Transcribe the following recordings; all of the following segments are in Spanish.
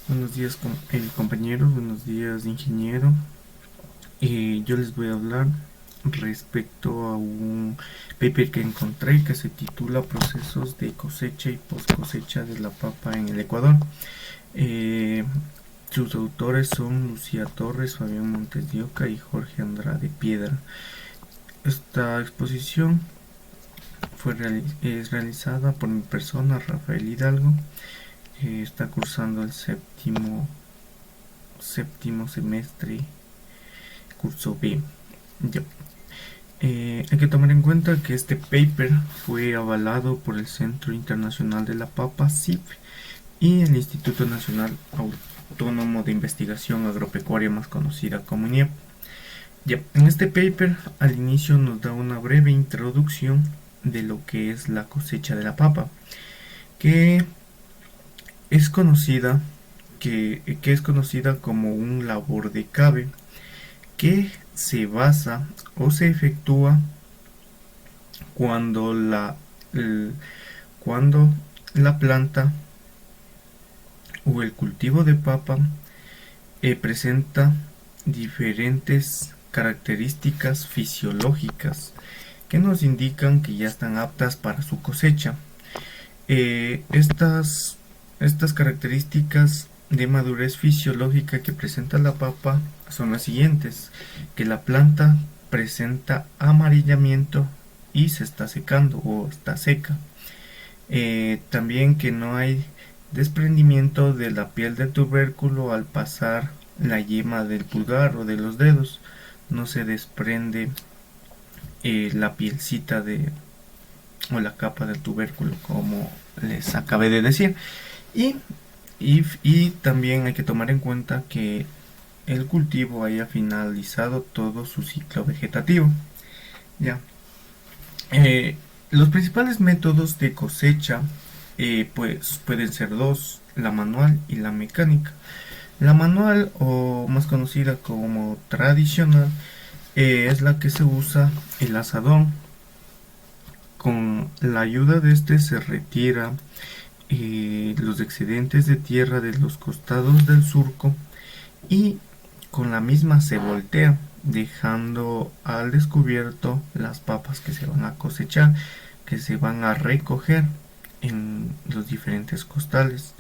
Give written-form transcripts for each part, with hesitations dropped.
Buenos días compañeros, buenos días ingeniero. Yo les voy a hablar respecto a un paper que encontré que se titula Procesos de cosecha y post cosecha de la papa en el Ecuador. Eh, Sus autores son Lucía Torres, Fabián Montes de Oca y Jorge Andrade Piedra. Esta exposición es realizada por mi persona, Rafael Hidalgo. Está cursando el séptimo semestre, curso B. Ya. Hay que tomar en cuenta que este paper fue avalado por el Centro Internacional de la Papa, CIP, y el Instituto Nacional Autónomo de Investigación Agropecuaria, más conocida como INIEP. Ya, en este paper al inicio nos da una breve introducción de lo que es la cosecha de la papa, que es conocida que es conocida como un labor de cabe que se basa o se efectúa cuando cuando la planta o el cultivo de papa presenta diferentes características fisiológicas que nos indican que ya están aptas para su cosecha. Eh, estas, estas características de madurez fisiológica que presenta la papa son las siguientes: que la planta presenta amarillamiento y se está secando o está seca. También que no hay desprendimiento de la piel del tubérculo al pasar la yema del pulgar o de los dedos. No se desprende la pielcita o la capa del tubérculo, como les acabé de decir. Y, y también hay que tomar en cuenta que el cultivo haya finalizado todo su ciclo vegetativo. Ya. Eh, los principales métodos de cosecha pues pueden ser dos: la manual y la mecánica. La manual, o más conocida como tradicional, es la que se usa el azadón. Con la ayuda de este se retira los excedentes de tierra de los costados del surco y con la misma se voltea, dejando al descubierto las papas que se van a cosechar, que se van a recoger en los diferentes costales,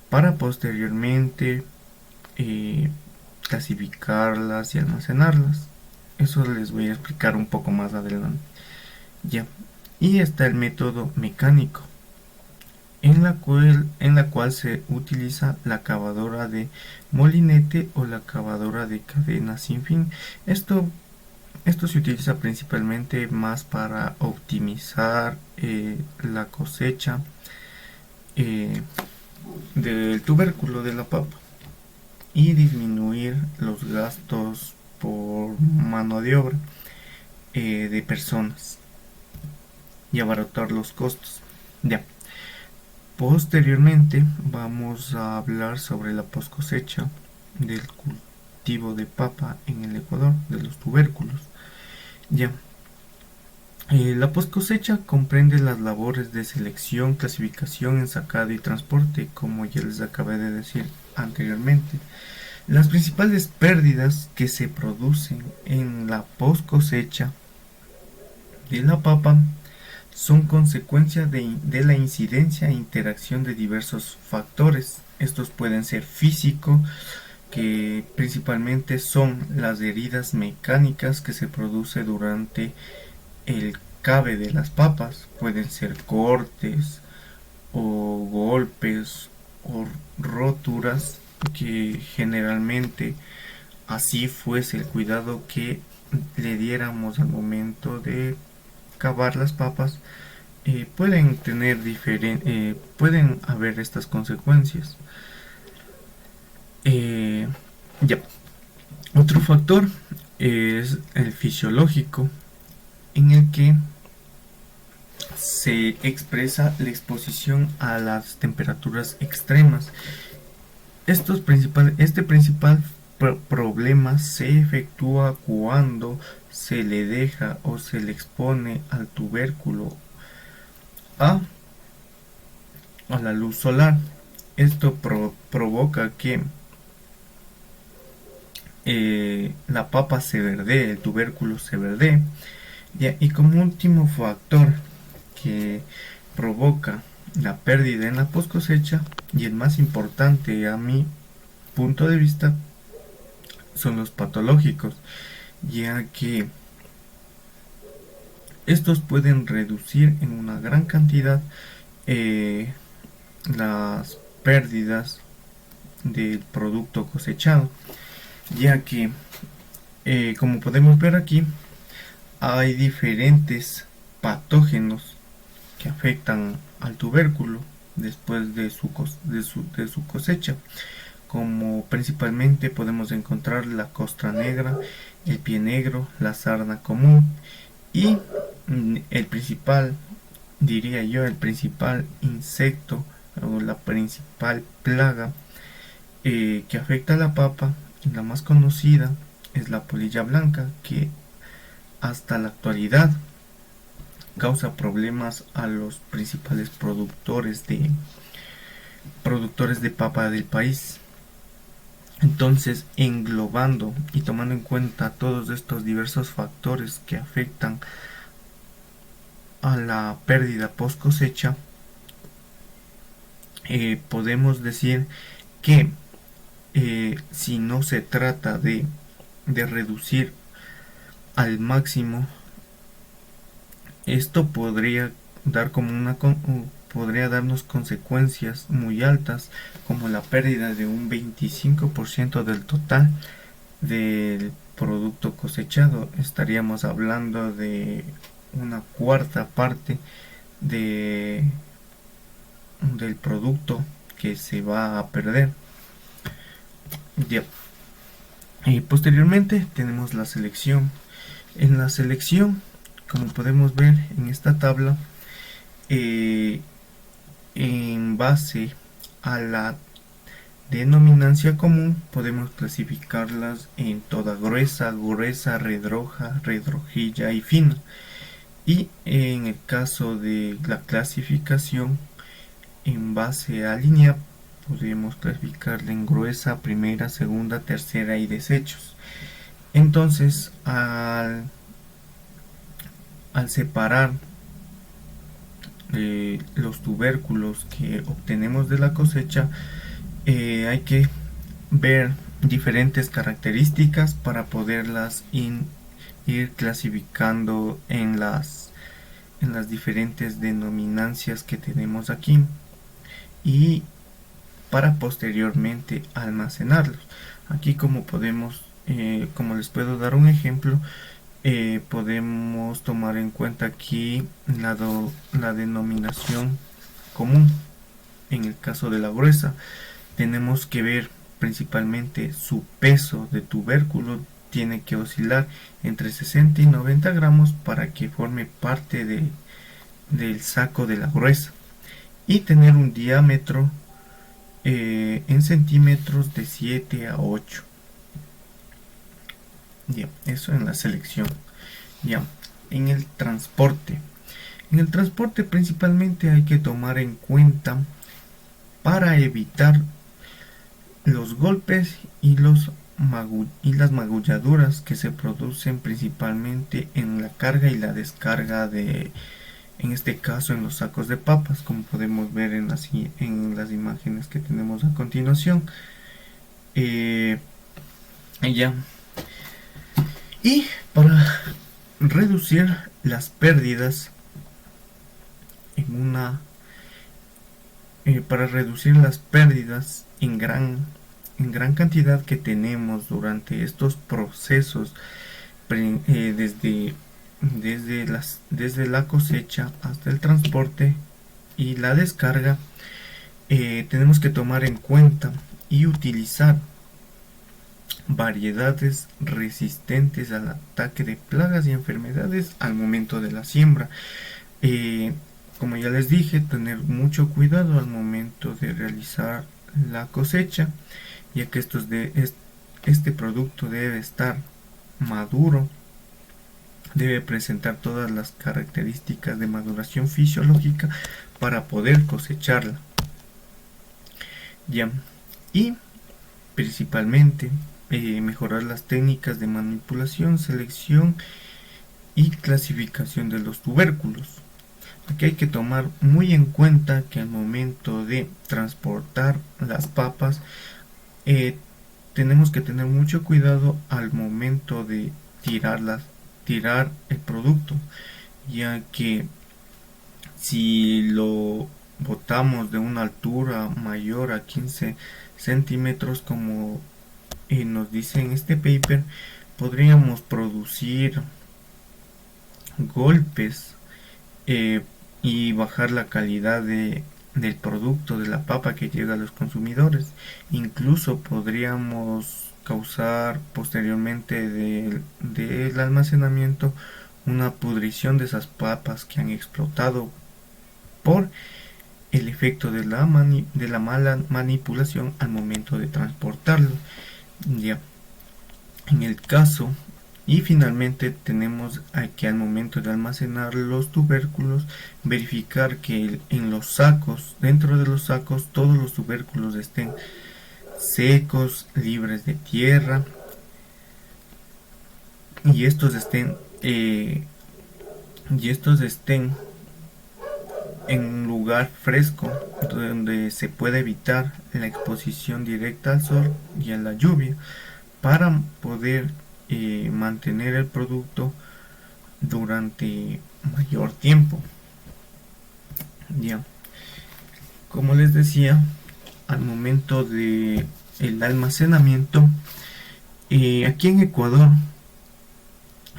para posteriormente eh, clasificarlas y almacenarlas. Eso les voy a explicar un poco más adelante. Ya. Y está el método mecánico, en la cual se utiliza la cavadora de molinete o la cavadora de cadena sin fin. Esto se utiliza principalmente más para optimizar la cosecha eh, del tubérculo de la papa y disminuir los gastos por mano de obra de personas y abaratar los costos. Ya. Posteriormente vamos a hablar sobre la post cosecha del cultivo de papa en el Ecuador, de los tubérculos. Ya. La post cosecha comprende las labores de selección, clasificación, ensacado y transporte, como ya les acabé de decir anteriormente. Las principales pérdidas que se producen en la post cosecha de la papa son consecuencia de la incidencia e interacción de diversos factores. Estos pueden ser físicos, que principalmente son las heridas mecánicas que se produce durante el cabe de las papas. Pueden ser cortes o golpes o roturas, que generalmente así fuese el cuidado que le diéramos al momento de cavar las papas. Pueden haber estas consecuencias. Ya. Otro factor es el fisiológico, en el que se expresa la exposición a las temperaturas extremas. Este principal problema se efectúa cuando se le deja o se le expone al tubérculo a, a la luz solar. Esto provoca que la papa se verde, el tubérculo se verde. Y como último factor que provoca la pérdida en la post cosecha, y el más importante a mi punto de vista, son los patológicos, ya que estos pueden reducir en una gran cantidad las pérdidas del producto cosechado, ya que como podemos ver aquí, hay diferentes patógenos que afectan al tubérculo después de su cosecha, como principalmente podemos encontrar la costra negra, el pie negro, la sarna común y el principal, diría yo, el principal insecto o la principal plaga que afecta a la papa, y la más conocida es la polilla blanca, que hasta la actualidad causa problemas a los principales productores de papa del país. Entonces, englobando y tomando en cuenta todos estos diversos factores que afectan a la pérdida post cosecha, podemos decir que si no se trata de reducir al máximo, esto podría darnos consecuencias muy altas, como la pérdida de un 25% del total del producto cosechado. Estaríamos hablando de una cuarta parte de del producto que se va a perder. Ya. Y posteriormente tenemos la selección. En la selección, como podemos ver en esta tabla, en base a la denominancia común, podemos clasificarlas en toda gruesa, redroja, redrojilla y fina. Y en el caso de la clasificación en base a línea, podemos clasificarla en gruesa, primera, segunda, tercera y desechos. Entonces, al separar los tubérculos que obtenemos de la cosecha, hay que ver diferentes características para poderlas ir clasificando en las diferentes denominancias que tenemos aquí, y para posteriormente almacenarlos. Aquí, como como les puedo dar un ejemplo, podemos tomar en cuenta aquí la denominación común. En el caso de la gruesa, tenemos que ver principalmente su peso de tubérculo. Tiene que oscilar entre 60 y 90 gramos para que forme parte del saco de la gruesa, y tener un diámetro en centímetros de 7 a 8. Ya, eso en la selección. Ya, en el transporte. En el transporte principalmente hay que tomar en cuenta, para evitar los golpes y las magulladuras que se producen principalmente en la carga y la descarga en este caso en los sacos de papas, como podemos ver en las imágenes que tenemos a continuación. Ya. Y para reducir las pérdidas en gran cantidad que tenemos durante estos procesos, desde la cosecha hasta el transporte y la descarga, tenemos que tomar en cuenta y utilizar variedades resistentes al ataque de plagas y enfermedades al momento de la siembra. Como ya les dije, tener mucho cuidado al momento de realizar la cosecha, ya que este producto debe estar maduro, debe presentar todas las características de maduración fisiológica para poder cosecharla. Ya, y principalmente mejorar las técnicas de manipulación, selección y clasificación de los tubérculos. Aquí hay que tomar muy en cuenta que al momento de transportar las papas, eh, tenemos que tener mucho cuidado al momento de tirar el producto, ya que si lo botamos de una altura mayor a 15 centímetros, como nos dice en este paper, podríamos producir golpes eh, y bajar la calidad del producto, de la papa que llega a los consumidores. Incluso podríamos causar posteriormente del almacenamiento una pudrición de esas papas que han explotado por el efecto de la mala manipulación al momento de transportarlo. Ya, en el caso, y finalmente tenemos que al momento de almacenar los tubérculos, verificar que en los sacos, dentro de los sacos, todos los tubérculos estén secos, libres de tierra, y estos estén en un lugar fresco donde se pueda evitar la exposición directa al sol y a la lluvia, para poder mantener el producto durante mayor tiempo. Ya, como les decía, al momento de el almacenamiento, aquí en Ecuador,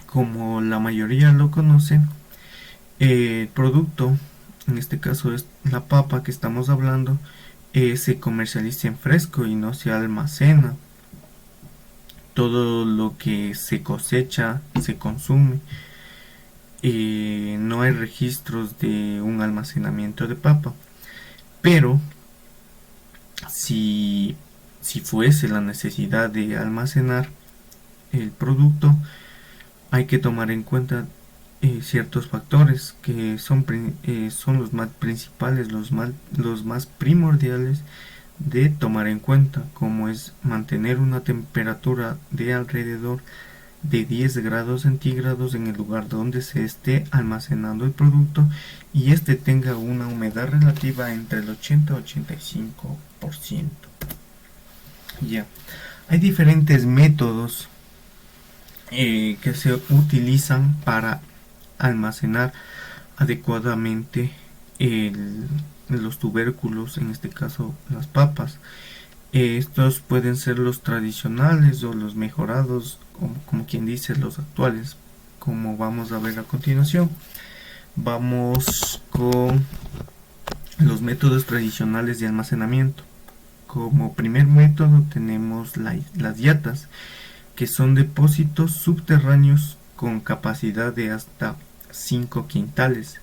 como la mayoría lo conoce, el producto, en este caso es la papa que estamos hablando, se comercializa en fresco y no se almacena. Todo lo que se cosecha se consume. No hay registros de un almacenamiento de papa, pero si fuese la necesidad de almacenar el producto, hay que tomar en cuenta ciertos factores que son los más principales, los más primordiales de tomar en cuenta, como es mantener una temperatura de alrededor de 10 grados centígrados en el lugar donde se esté almacenando el producto, y este tenga una humedad relativa entre el 80 y 85%. Ya, hay diferentes métodos que se utilizan para almacenar adecuadamente los tubérculos, en este caso las papas. Estos pueden ser los tradicionales o los mejorados, como quien dice, los actuales, como vamos a ver a continuación. Vamos con los métodos tradicionales de almacenamiento. Como primer método tenemos las yatas, que son depósitos subterráneos con capacidad de hasta 5 quintales.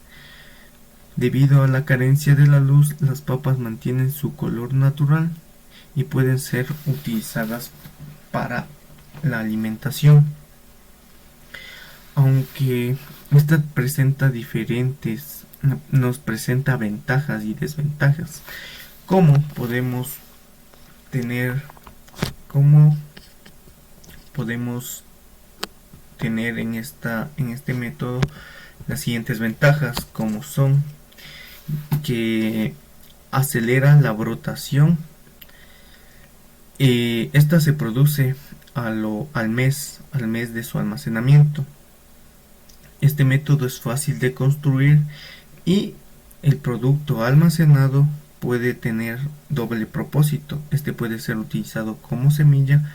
Debido a la carencia de la luz, las papas mantienen su color natural y pueden ser utilizadas para la alimentación. Aunque esta nos presenta ventajas y desventajas. ¿Cómo podemos tener en este método las siguientes ventajas? Como son que acelera la brotación. Esta se produce al mes de su almacenamiento. Este método es fácil de construir y el producto almacenado puede tener doble propósito. Este puede ser utilizado como semilla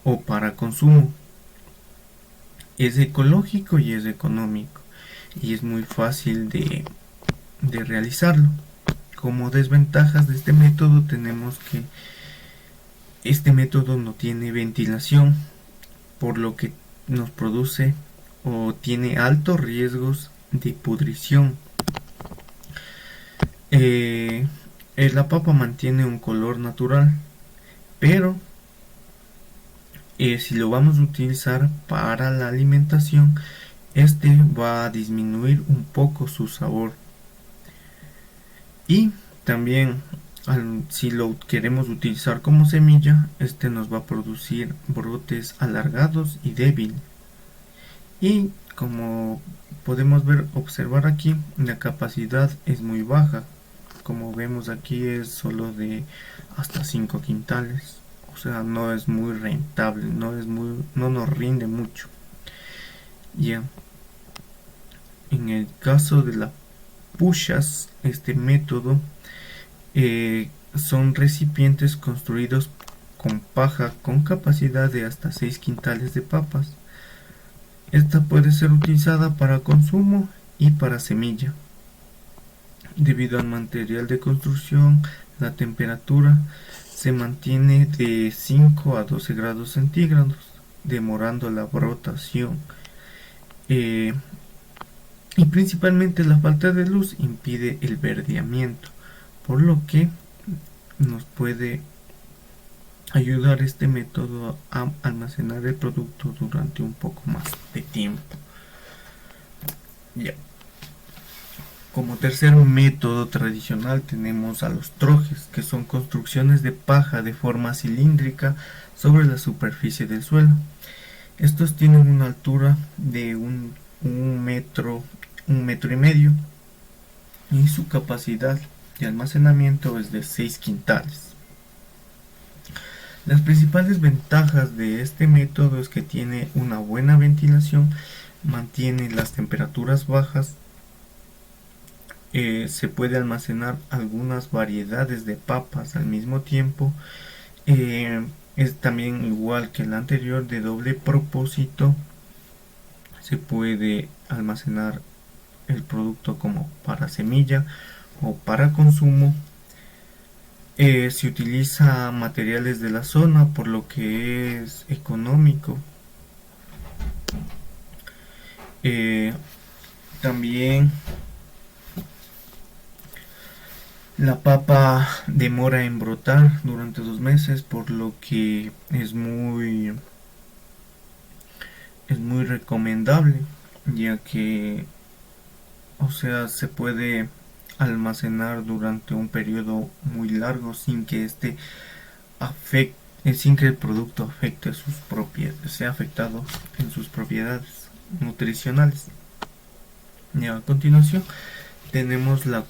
o para consumo. Es ecológico y es económico, y es muy fácil de realizarlo. Como desventajas de este método tenemos que este método no tiene ventilación, por lo que nos produce o tiene altos riesgos de pudrición. La papa mantiene un color natural, pero si lo vamos a utilizar para la alimentación, este va a disminuir un poco su sabor. Y también Si lo queremos utilizar como semilla, este nos va a producir brotes alargados y débiles. Y como podemos observar aquí, la capacidad es muy baja. Como vemos aquí, es solo de hasta 5 quintales. O sea, no es muy rentable, no nos rinde mucho. Ya. En el caso de las pushas, este método son recipientes construidos con paja con capacidad de hasta 6 quintales de papas. Esta puede ser utilizada para consumo y para semilla. Debido al material de construcción, la temperatura se mantiene de 5 a 12 grados centígrados, demorando la brotación. Y principalmente la falta de luz impide el verdeamiento, por lo que nos puede ayudar este método a almacenar el producto durante un poco más de tiempo. Ya. Como tercer método tradicional tenemos a los trojes, que son construcciones de paja de forma cilíndrica sobre la superficie del suelo. Estos tienen una altura de un metro y medio, y su capacidad de almacenamiento es de 6 quintales. Las principales ventajas de este método es que tiene una buena ventilación, mantiene las temperaturas bajas, se puede almacenar algunas variedades de papas al mismo tiempo, es también igual que el anterior, de doble propósito. Se puede almacenar el producto como para semilla o para consumo. Se utiliza materiales de la zona, por lo que es económico. También la papa demora en brotar durante 2 meses, por lo que es muy recomendable, ya que, o sea, se puede almacenar durante un periodo muy largo sin que sin que el producto afecte sus propiedades, sea afectado en sus propiedades nutricionales. Y a continuación tenemos el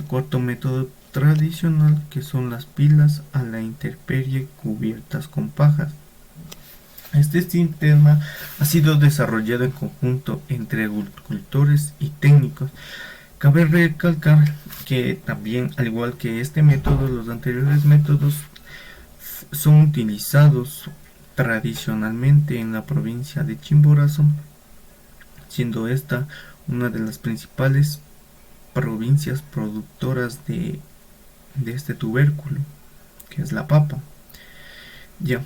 cuarto método tradicional, que son las pilas a la intemperie cubiertas con pajas. Este sistema ha sido desarrollado en conjunto entre agricultores y técnicos. Cabe recalcar que también, al igual que este método, los anteriores métodos son utilizados tradicionalmente en la provincia de Chimborazo, siendo esta una de las principales provincias productoras de este tubérculo, que es la papa. Ya,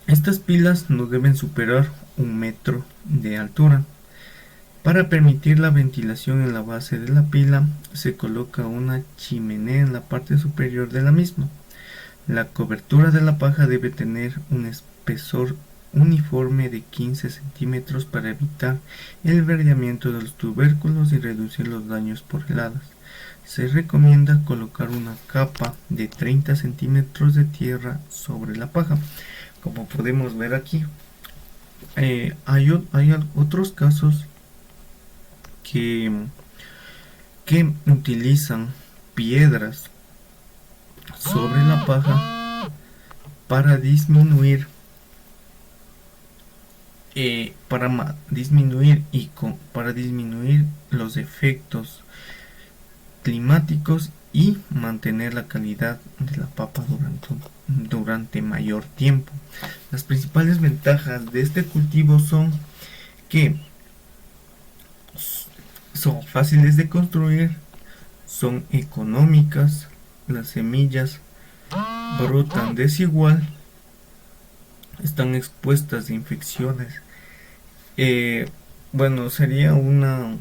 estas pilas no deben superar 1 metro de altura. Para permitir la ventilación en la base de la pila, se coloca una chimenea en la parte superior de la misma. La cobertura de la paja debe tener un espesor uniforme de 15 centímetros para evitar el verdeamiento de los tubérculos y reducir los daños por heladas. Se recomienda colocar una capa de 30 centímetros de tierra sobre la paja. Como podemos ver aquí, hay otros casos que utilizan piedras sobre la paja para disminuir los efectos climáticos y mantener la calidad de la papa durante mayor tiempo. Las principales ventajas de este cultivo son que son fáciles de construir, son económicas, las semillas brotan desigual, están expuestas a infecciones. Bueno, sería una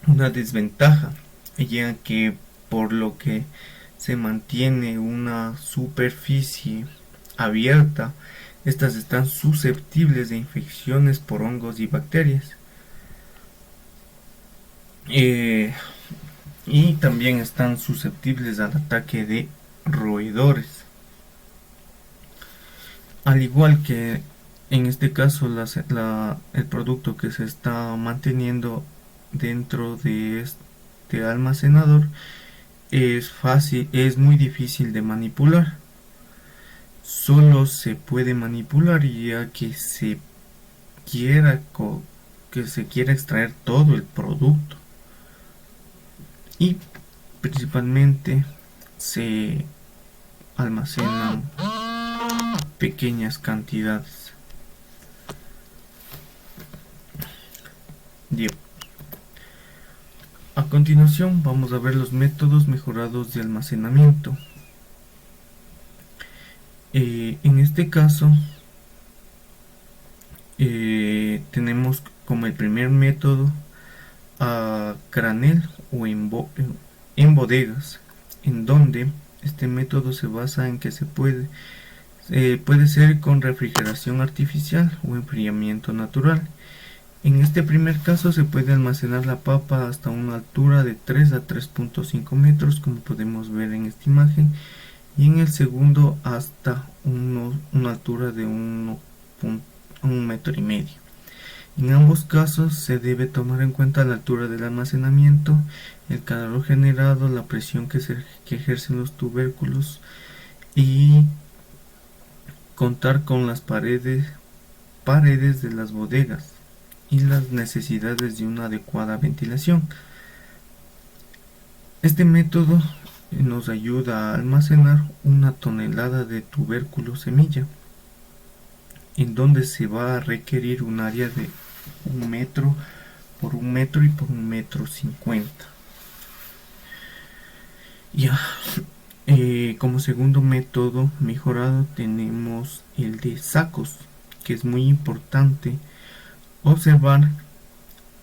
desventaja, ya que por lo que se mantiene una superficie abierta, estas están susceptibles de infecciones por hongos y bacterias. y también están susceptibles al ataque de roedores. Al igual que en este caso el producto que se está manteniendo dentro de este almacenador es muy difícil de manipular. Solo se puede manipular ya que quiera que se quiera extraer todo el producto, y principalmente se almacenan pequeñas cantidades. Bien. A continuación vamos a ver los métodos mejorados de almacenamiento. En este caso tenemos como el primer método a granel o en bodegas, en donde este método se basa en que puede ser con refrigeración artificial o enfriamiento natural. En este primer caso se puede almacenar la papa hasta una altura de 3 a 3.5 metros, como podemos ver en esta imagen, y en el segundo hasta una altura de 1,5 metros. En ambos casos se debe tomar en cuenta la altura del almacenamiento, el calor generado, la presión que ejercen los tubérculos, y contar con las paredes de las bodegas y las necesidades de una adecuada ventilación. Este método nos ayuda a almacenar 1 tonelada de tubérculo semilla, en donde se va a requerir un área de 1 metro por 1 metro y por 1,50 m. Ya, como segundo método mejorado tenemos el de sacos, que es muy importante observar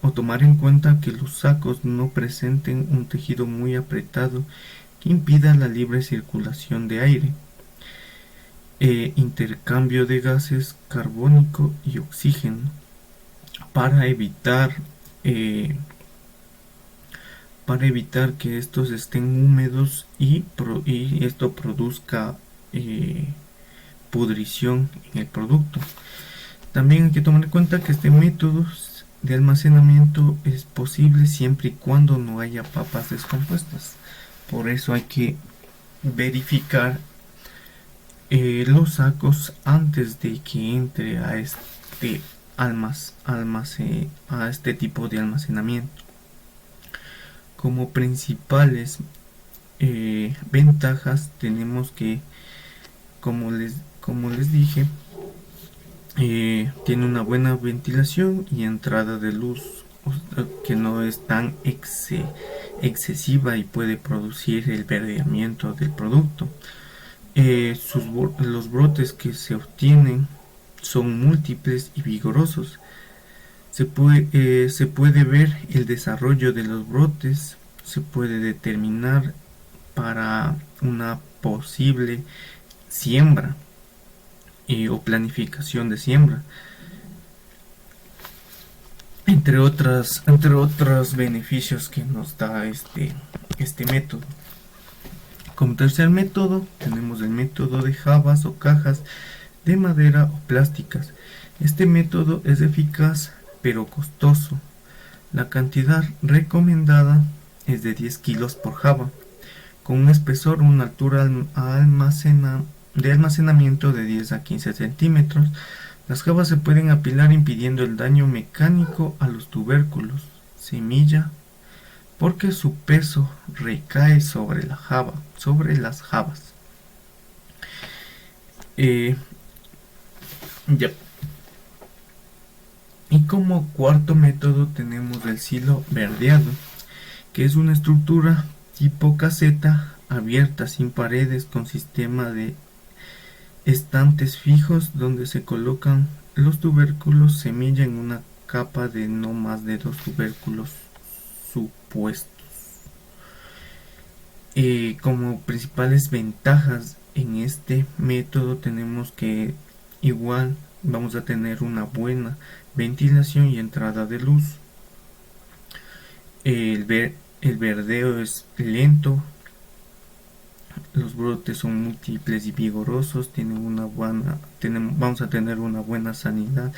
o tomar en cuenta que los sacos no presenten un tejido muy apretado que impida la libre circulación de aire, intercambio de gases carbónico y oxígeno, para evitar que estos estén húmedos y esto produzca pudrición en el producto. También hay que tomar en cuenta que este método de almacenamiento es posible siempre y cuando no haya papas descompuestas. Por eso hay que verificar los sacos antes de que entre a este tipo de almacenamiento. Como principales ventajas tenemos que, como les dije, tiene una buena ventilación y entrada de luz, que no es tan excesiva y puede producir el verdeamiento del producto. Los brotes que se obtienen son múltiples y vigorosos. Se puede ver el desarrollo de los brotes, se puede determinar para una posible siembra o planificación de siembra, entre otros beneficios que nos da este método. Como tercer método tenemos el método de jabas o cajas de madera o plásticas. Este método es eficaz pero costoso. La cantidad recomendada es de 10 kilos por java, con un espesor o una altura de almacenamiento de 10 a 15 centímetros. Las jabas se pueden apilar impidiendo el daño mecánico a los tubérculos, semilla, porque su peso recae sobre las jabas. Ya. Y como cuarto método tenemos el silo verdeado, que es una estructura tipo caseta abierta sin paredes con sistema de estantes fijos donde se colocan los tubérculos semilla en una capa de no más de 2 tubérculos supuestos. Como principales ventajas en este método tenemos que igual vamos a tener una buena ventilación y entrada de luz. El verdeo es lento, los brotes son múltiples y vigorosos, vamos a tener una buena sanidad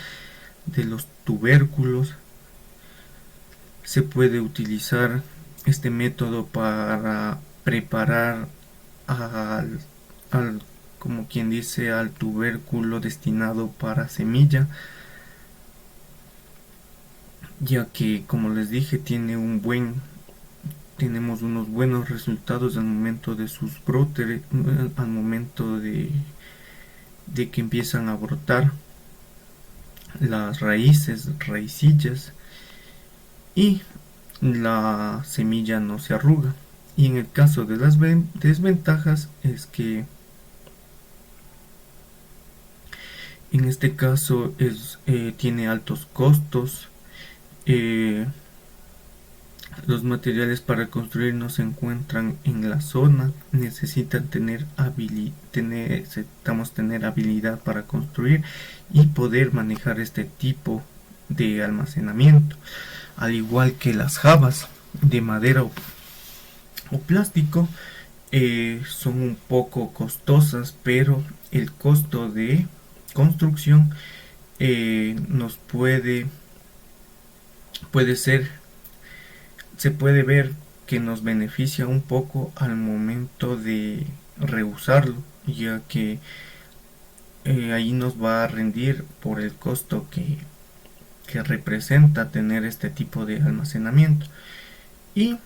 de los tubérculos. Se puede utilizar este método para preparar al, al como quien dice, al tubérculo destinado para semilla, ya que, como les dije, tenemos unos buenos resultados al momento de sus brotes, al momento de que empiezan a brotar las raicillas, y la semilla no se arruga. Y en el caso de las desventajas es que en este caso tiene altos costos. eh, los materiales para construir no se encuentran en la zona, necesitamos tener habilidad para construir y poder manejar este tipo de almacenamiento, al igual que las jabas de madera o plástico. Son un poco costosas, pero el costo de construcción nos puede ser se puede ver que nos beneficia un poco al momento de reusarlo, ya que ahí nos va a rendir por el costo que representa tener este tipo de almacenamiento. Y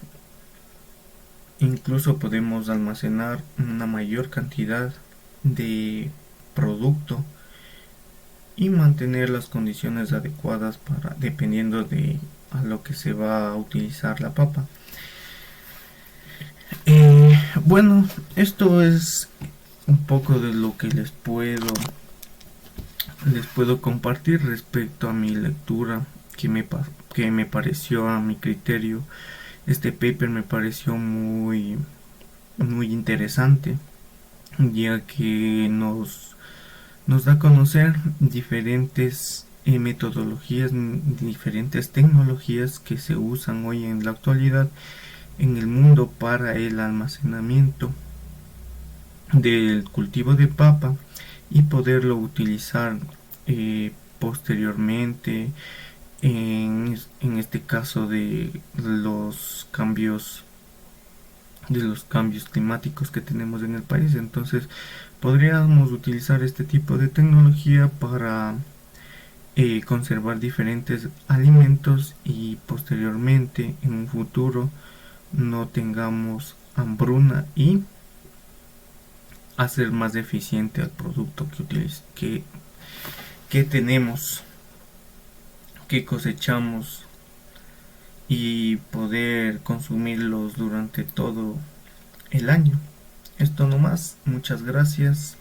incluso podemos almacenar una mayor cantidad de producto y mantener las condiciones adecuadas para dependiendo de a lo que se va a utilizar la papa. Bueno, esto es un poco de lo que les puedo compartir respecto a mi lectura, que me pareció, a mi criterio, este paper me pareció muy interesante, ya que nos da a conocer diferentes metodologías, diferentes tecnologías que se usan hoy en la actualidad en el mundo para el almacenamiento del cultivo de papa y poderlo utilizar posteriormente en este caso de los cambios climáticos que tenemos en el país. Entonces podríamos utilizar este tipo de tecnología para conservar diferentes alimentos y posteriormente en un futuro no tengamos hambruna y hacer más eficiente el producto que tenemos, que cosechamos, y poder consumirlos durante todo el año. Esto no más, muchas gracias.